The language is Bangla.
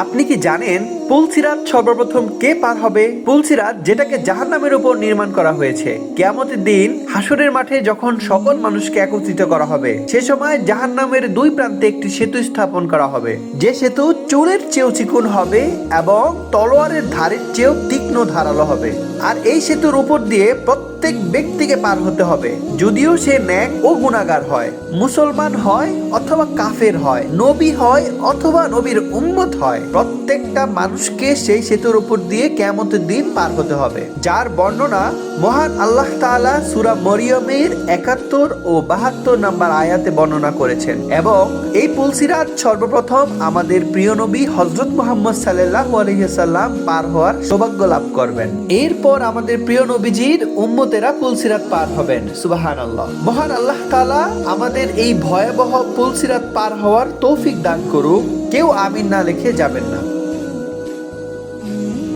আপনি কি জানেন পুলসিরাত সর্বপ্রথম কে পার হবে? পুলসিরাত যেটাকে জাহান্নামের উপর নির্মাণ করা হয়েছে। কিয়ামতের দিন হাসরের মাঠে যখন সকল মানুষকে একত্রিত করা হবে, সে সময় জাহান্নামের দুই প্রান্তে একটি সেতু স্থাপন করা হবে, যে সেতু চুলের চেয়েও চিকন হবে এবং তলোয়ারের ধারের চেয়েও তীক্ষ্ণ ধারালো হবে। আর এই সেতুর উপর দিয়ে প্রত্যেক ব্যক্তিকে পার হতে হবে, যদিও সে নেক ও গুনাহগার হয়, মুসলমান হয় অথবা কাফের হয়, নবী হয় অথবা নবীর উম্মত হয়। প্রত্যেকটা মানুষকে সেই সেতুর উপর দিয়ে কিয়ামতের দিন পার হতে হবে, যার বর্ণনা মহান আল্লাহ তাআলা সূরা মরিয়মের 71 ও 72 নম্বর আয়াতে বর্ণনা করেছেন। এবং এই পুলসিরাত সর্বপ্রথম আমাদের প্রিয় নবী হযরত মুহাম্মদ সাল্লাল্লাহু আলাইহি সাল্লাম পার হওয়ার সৌভাগ্য লাভ করবেন। এরপর আমাদের প্রিয় নবীজির উম্মতেরা পুলসিরাত পার হবেন। সুবহানাল্লাহ। মহান আল্লাহ তাআলা আমাদের এই ভয়াবহ পুলসিরাত পার হওয়ার তৌফিক দান করুক। কেউ আমিন না লিখে যাবেন না।